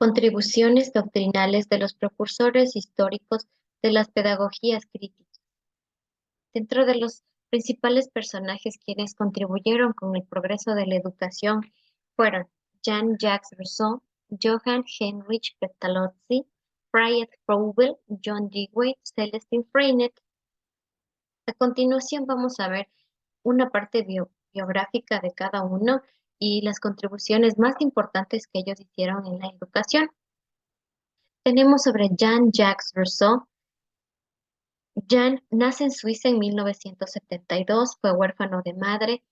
Contribuciones doctrinales de los precursores históricos de las pedagogías críticas. Dentro de los principales personajes quienes contribuyeron con el progreso de la educación fueron Jean-Jacques Rousseau, Johann Heinrich Pestalozzi, Freiherr Froebel, John Dewey, Celestine Freinet. A continuación vamos a ver una parte biográfica de cada uno y las contribuciones más importantes que ellos hicieron en la educación. Tenemos sobre Jean-Jacques Rousseau. Jean nace en Suiza en 1972, fue huérfano de madre.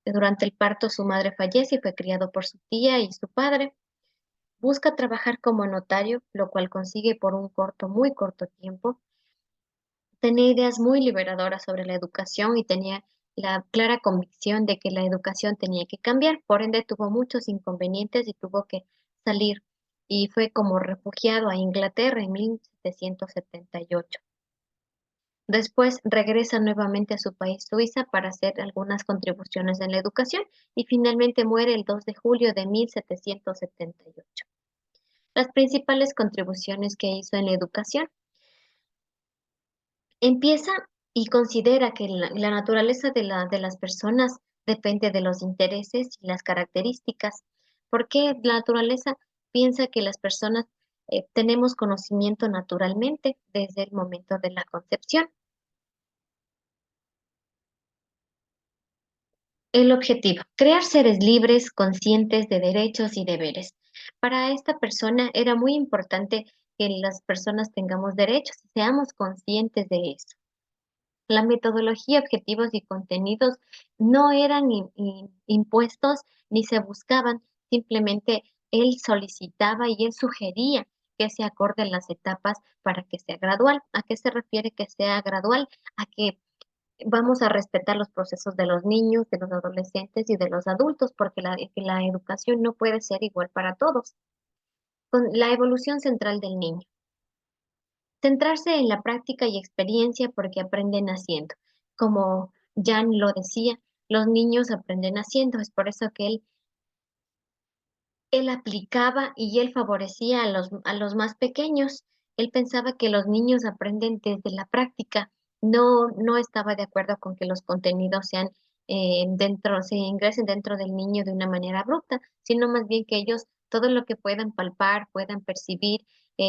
Durante el parto su madre fallece y fue criado por su tía y su padre. Busca trabajar como notario, lo cual consigue por un muy corto tiempo. Tenía ideas muy liberadoras sobre la educación y tenía la clara convicción de que la educación tenía que cambiar. Por ende, tuvo muchos inconvenientes y tuvo que salir y fue como refugiado a Inglaterra en 1778. Después regresa nuevamente a su país, Suiza, para hacer algunas contribuciones en la educación y finalmente muere el 2 de julio de 1778. Las principales contribuciones que hizo en la educación. Empieza y considera que la naturaleza de las personas depende de los intereses y las características, porque la naturaleza piensa que las personas tenemos conocimiento naturalmente desde el momento de la concepción. El objetivo, crear seres libres, conscientes de derechos y deberes. Para esta persona era muy importante que las personas tengamos derechos y seamos conscientes de eso. La metodología, objetivos y contenidos no eran impuestos ni se buscaban, simplemente él solicitaba y él sugería que se acorden las etapas para que sea gradual. ¿A qué se refiere que sea gradual? A que vamos a respetar los procesos de los niños, de los adolescentes y de los adultos, porque la educación no puede ser igual para todos. Con la evolución central del niño. Centrarse en la práctica y experiencia porque aprenden haciendo. Como Jan lo decía, los niños aprenden haciendo. Es por eso que él aplicaba y él favorecía a los más pequeños. Él pensaba que los niños aprenden desde la práctica. No estaba de acuerdo con que los contenidos sean se ingresen dentro del niño de una manera abrupta, sino más bien que ellos todo lo que puedan palpar, puedan percibir,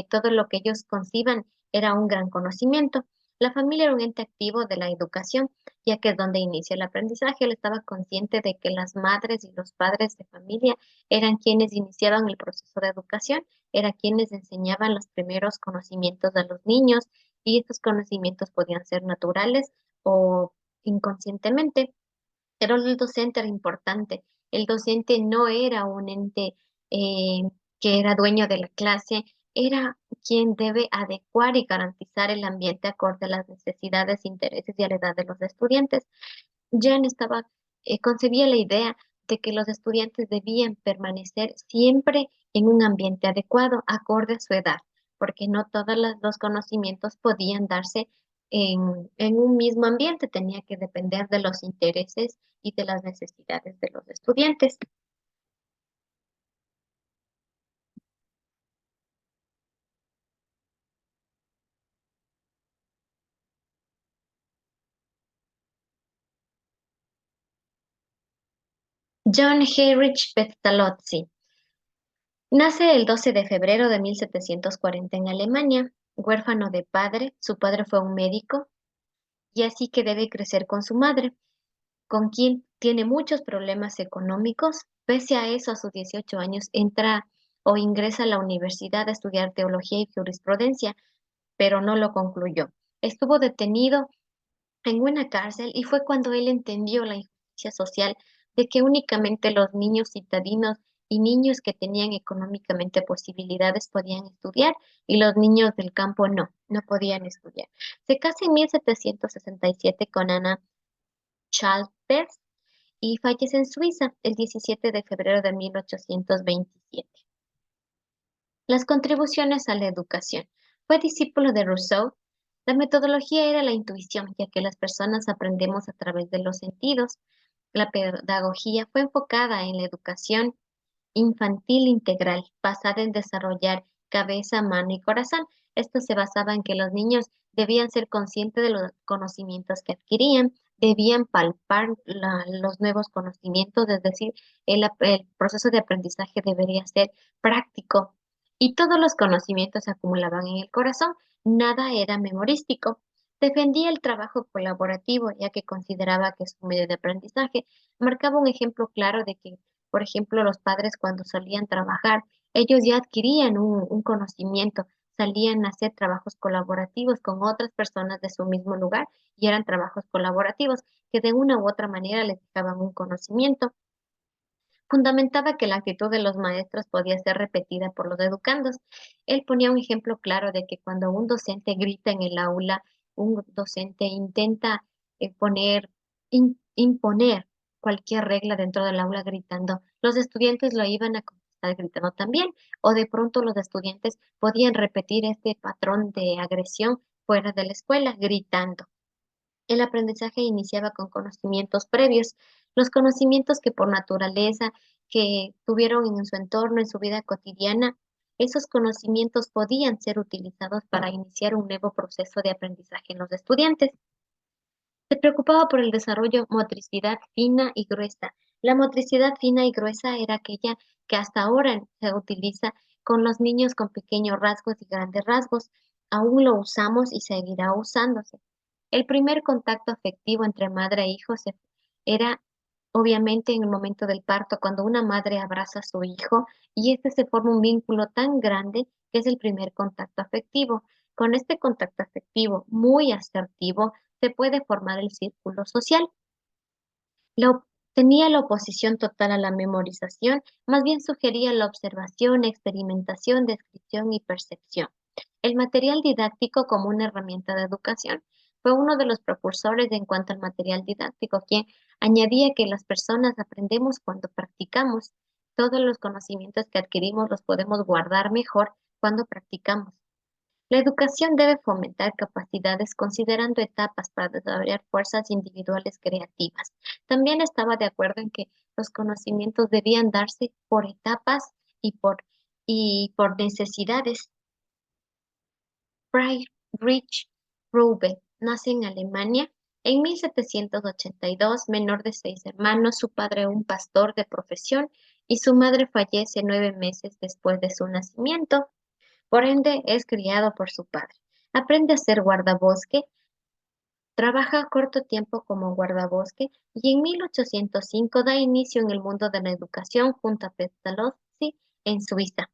todo lo que ellos conciban era un gran conocimiento. La familia era un ente activo de la educación, ya que es donde inicia el aprendizaje. Él estaba consciente de que las madres y los padres de familia eran quienes iniciaban el proceso de educación, eran quienes enseñaban los primeros conocimientos a los niños y estos conocimientos podían ser naturales o inconscientemente. Pero el docente era importante. El docente no era un ente eh, que era dueño de la clase, era quien debe adecuar y garantizar el ambiente acorde a las necesidades, intereses y a la edad de los estudiantes. Jan concebía la idea de que los estudiantes debían permanecer siempre en un ambiente adecuado, acorde a su edad, porque no todos los conocimientos podían darse en un mismo ambiente, tenía que depender de los intereses y de las necesidades de los estudiantes. John Heinrich Pestalozzi nace el 12 de febrero de 1740 en Alemania, huérfano de padre, su padre fue un médico y así que debe crecer con su madre, con quien tiene muchos problemas económicos. Pese a eso, a sus 18 años entra o ingresa a la universidad a estudiar teología y jurisprudencia, pero no lo concluyó. Estuvo detenido en una cárcel y fue cuando él entendió la injusticia social de que únicamente los niños citadinos y niños que tenían económicamente posibilidades podían estudiar y los niños del campo no podían estudiar. Se casa en 1767 con Anna Chalters y fallece en Suiza el 17 de febrero de 1827. Las contribuciones a la educación. Fue discípulo de Rousseau. La metodología era la intuición, ya que las personas aprendemos a través de los sentidos. La pedagogía fue enfocada en la educación infantil integral, basada en desarrollar cabeza, mano y corazón. Esto se basaba en que los niños debían ser conscientes de los conocimientos que adquirían, debían palpar los nuevos conocimientos, es decir, el proceso de aprendizaje debería ser práctico y todos los conocimientos se acumulaban en el corazón, nada era memorístico. Defendía el trabajo colaborativo, ya que consideraba que su medio de aprendizaje marcaba un ejemplo claro de que, por ejemplo, los padres cuando solían trabajar, ellos ya adquirían un conocimiento, salían a hacer trabajos colaborativos con otras personas de su mismo lugar y eran trabajos colaborativos que de una u otra manera les dejaban un conocimiento. Fundamentaba que la actitud de los maestros podía ser repetida por los educandos. Él ponía un ejemplo claro de que cuando un docente grita en el aula, un docente intenta imponer cualquier regla dentro del aula gritando, los estudiantes lo iban a contestar gritando también, o de pronto los estudiantes podían repetir este patrón de agresión fuera de la escuela gritando. El aprendizaje iniciaba con conocimientos previos, los conocimientos que por naturaleza, que tuvieron en su entorno, en su vida cotidiana, esos conocimientos podían ser utilizados para iniciar un nuevo proceso de aprendizaje en los estudiantes. Se preocupaba por el desarrollo motricidad fina y gruesa. La motricidad fina y gruesa era aquella que hasta ahora se utiliza con los niños con pequeños rasgos y grandes rasgos. Aún lo usamos y seguirá usándose. El primer contacto afectivo entre madre e hijo era obviamente en el momento del parto, cuando una madre abraza a su hijo y este se forma un vínculo tan grande que es el primer contacto afectivo. Con este contacto afectivo muy asertivo, se puede formar el círculo social. Tenía la oposición total a la memorización, más bien sugería la observación, experimentación, descripción y percepción. El material didáctico como una herramienta de educación fue uno de los propulsores en cuanto al material didáctico, quien añadía que las personas aprendemos cuando practicamos. Todos los conocimientos que adquirimos los podemos guardar mejor cuando practicamos. La educación debe fomentar capacidades considerando etapas para desarrollar fuerzas individuales creativas. También estaba de acuerdo en que los conocimientos debían darse por etapas y por necesidades. Friedrich Roubel nace en Alemania en 1782, menor de 6 hermanos, su padre un pastor de profesión y su madre fallece 9 meses después de su nacimiento. Por ende, es criado por su padre. Aprende a ser guardabosque, trabaja corto tiempo como guardabosque y en 1805 da inicio en el mundo de la educación junto a Pestalozzi en Suiza.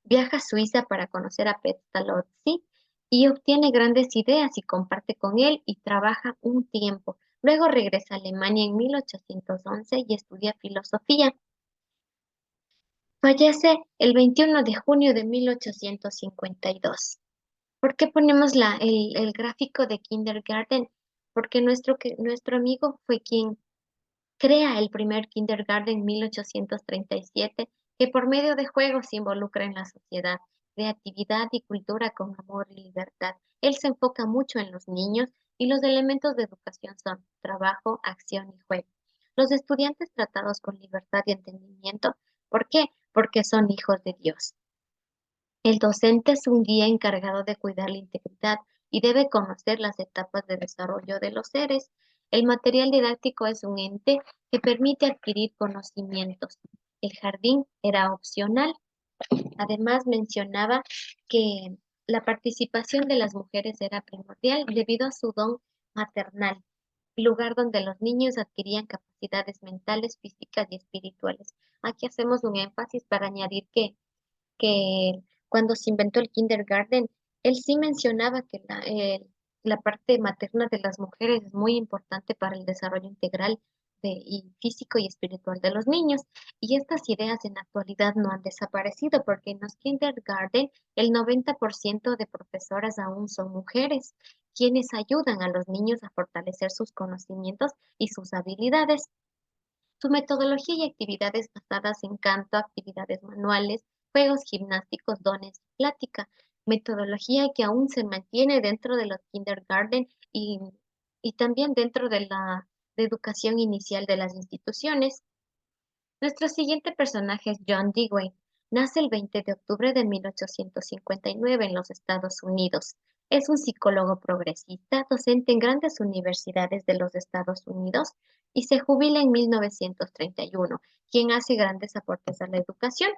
Viaja a Suiza para conocer a Pestalozzi y obtiene grandes ideas y comparte con él y trabaja un tiempo. Luego regresa a Alemania en 1811 y estudia filosofía. Fallece el 21 de junio de 1852. ¿Por qué ponemos el gráfico de kindergarten? Porque nuestro amigo fue quien crea el primer kindergarten en 1837, que por medio de juegos se involucra en la sociedad, creatividad y cultura con amor y libertad. Él se enfoca mucho en los niños y los elementos de educación son trabajo, acción y juego. Los estudiantes tratados con libertad y entendimiento. ¿Por qué? Porque son hijos de Dios. El docente es un guía encargado de cuidar la integridad y debe conocer las etapas de desarrollo de los seres. El material didáctico es un ente que permite adquirir conocimientos. El jardín era opcional. Además, mencionaba que la participación de las mujeres era primordial debido a su don maternal, lugar donde los niños adquirían capacidades mentales, físicas y espirituales. Aquí hacemos un énfasis para añadir que cuando se inventó el kindergarten, él sí mencionaba que la parte materna de las mujeres es muy importante para el desarrollo integral y físico y espiritual de los niños. Y estas ideas en la actualidad no han desaparecido porque en los kindergarten el 90% de profesoras aún son mujeres, quienes ayudan a los niños a fortalecer sus conocimientos y sus habilidades. Su metodología y actividades basadas en canto, actividades manuales, juegos gimnásticos, dones y plática. Metodología que aún se mantiene dentro de los kindergarten y también dentro de la de educación inicial de las instituciones. Nuestro siguiente personaje es John Dewey. Nace el 20 de octubre de 1859 en los Estados Unidos. Es un psicólogo progresista, docente en grandes universidades de los Estados Unidos y se jubila en 1931, quien hace grandes aportes a la educación.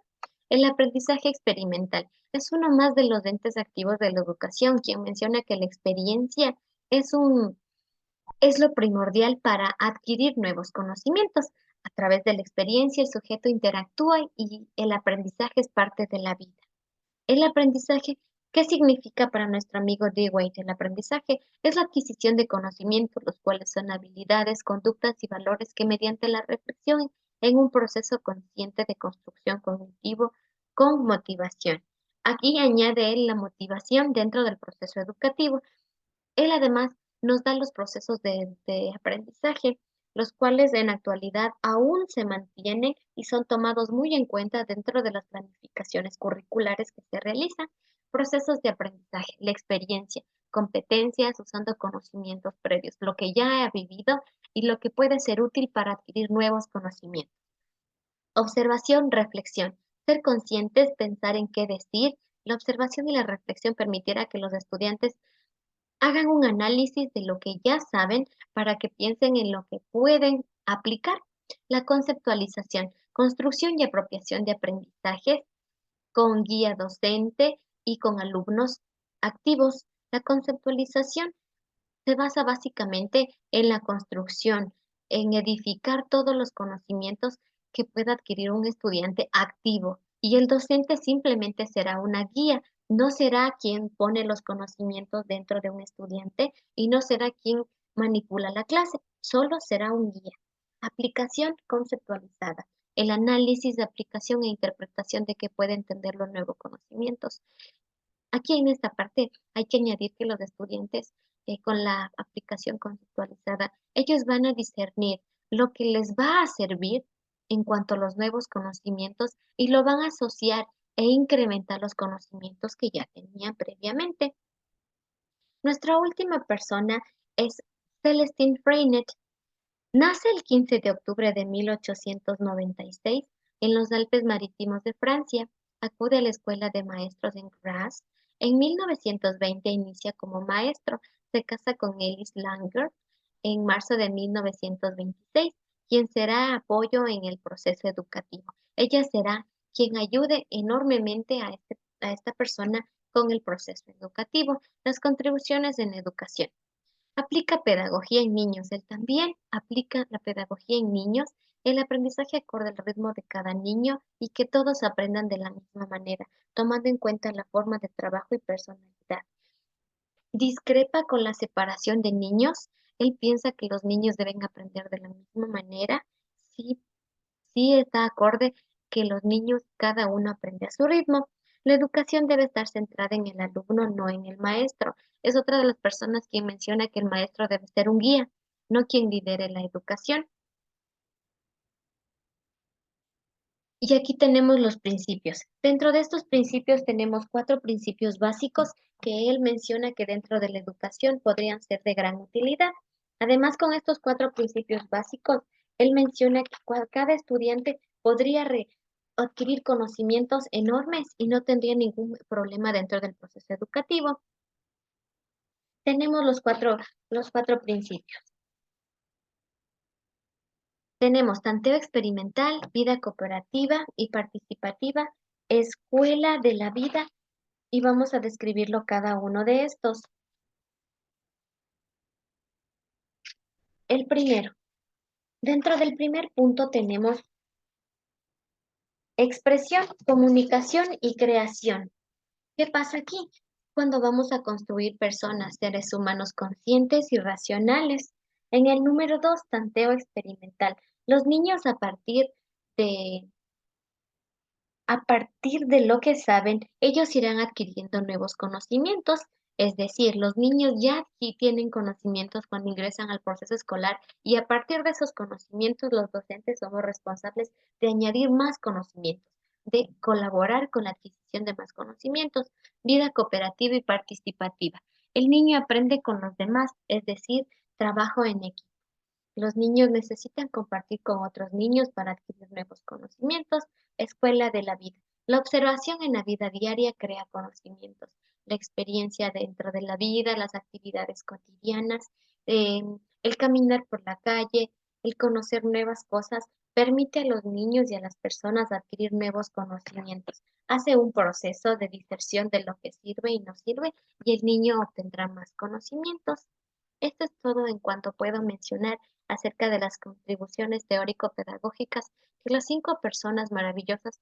El aprendizaje experimental es uno más de los entes activos de la educación, quien menciona que la experiencia es es lo primordial para adquirir nuevos conocimientos. A través de la experiencia, el sujeto interactúa y el aprendizaje es parte de la vida. El aprendizaje, ¿qué significa para nuestro amigo Dewey? El aprendizaje es la adquisición de conocimientos, los cuales son habilidades, conductas y valores que mediante la reflexión en un proceso consciente de construcción cognitivo con motivación. Aquí añade él la motivación dentro del proceso educativo. Él además nos da los procesos de aprendizaje, los cuales en la actualidad aún se mantienen y son tomados muy en cuenta dentro de las planificaciones curriculares que se realizan. Procesos de aprendizaje, la experiencia, competencias usando conocimientos previos, lo que ya ha vivido y lo que puede ser útil para adquirir nuevos conocimientos. Observación, reflexión. Ser conscientes, pensar en qué decir. La observación y la reflexión permitirá que los estudiantes hagan un análisis de lo que ya saben para que piensen en lo que pueden aplicar. La conceptualización, construcción y apropiación de aprendizajes con guía docente y con alumnos activos. La conceptualización se basa básicamente en la construcción, en edificar todos los conocimientos que pueda adquirir un estudiante activo. Y el docente simplemente será una guía, no será quien pone los conocimientos dentro de un estudiante y no será quien manipula la clase, solo será un guía. Aplicación conceptualizada, el análisis de aplicación e interpretación de que puede entender los nuevos conocimientos. Aquí en esta parte hay que añadir que los estudiantes con la aplicación conceptualizada, ellos van a discernir lo que les va a servir en cuanto a los nuevos conocimientos y lo van a asociar e incrementar los conocimientos que ya tenían previamente. Nuestra última persona es Celestine Freinet. Nace el 15 de octubre de 1896 en los Alpes Marítimos de Francia. Acude a la escuela de maestros en Graz. En 1920 inicia como maestro. Se casa con Elise Langer en marzo de 1926, quien será apoyo en el proceso educativo. Ella será quien ayude enormemente a esta persona con el proceso educativo. Las contribuciones en educación. Aplica pedagogía en niños. Él también aplica la pedagogía en niños, el aprendizaje acorde al ritmo de cada niño y que todos aprendan de la misma manera, tomando en cuenta la forma de trabajo y personalidad. Discrepa con la separación de niños. Él piensa que los niños deben aprender de la misma manera. Sí, sí está acorde que los niños cada uno aprende a su ritmo. La educación debe estar centrada en el alumno, no en el maestro. Es otra de las personas quien menciona que el maestro debe ser un guía, no quien lidere la educación. Y aquí tenemos los principios. Dentro de estos principios tenemos cuatro principios básicos que él menciona que dentro de la educación podrían ser de gran utilidad. Además, con estos cuatro principios básicos, él menciona que cada estudiante podría adquirir conocimientos enormes y no tendría ningún problema dentro del proceso educativo. Tenemos los cuatro principios. Tenemos tanteo experimental, vida cooperativa y participativa, escuela de la vida, y vamos a describirlo cada uno de estos. El primero, dentro del primer punto tenemos expresión, comunicación y creación. ¿Qué pasa aquí? Cuando vamos a construir personas, seres humanos conscientes y racionales. En el número dos, tanteo experimental. Los niños de A partir de lo que saben, ellos irán adquiriendo nuevos conocimientos, es decir, los niños ya aquí tienen conocimientos cuando ingresan al proceso escolar y a partir de esos conocimientos los docentes somos responsables de añadir más conocimientos, de colaborar con la adquisición de más conocimientos, vida cooperativa y participativa. El niño aprende con los demás, es decir, trabajo en equipo. Los niños necesitan compartir con otros niños para adquirir nuevos conocimientos. Escuela de la vida. La observación en la vida diaria crea conocimientos. La experiencia dentro de la vida, las actividades cotidianas, eh, el caminar por la calle, el conocer nuevas cosas, permite a los niños y a las personas adquirir nuevos conocimientos. Hace un proceso de dispersión de lo que sirve y no sirve y el niño obtendrá más conocimientos. Esto es todo en cuanto puedo mencionar acerca de las contribuciones teórico-pedagógicas que las 5 personas maravillosas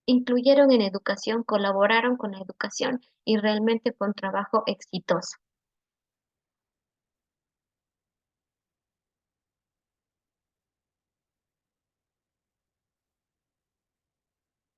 incluyeron en educación, colaboraron con la educación y realmente fue un trabajo exitoso.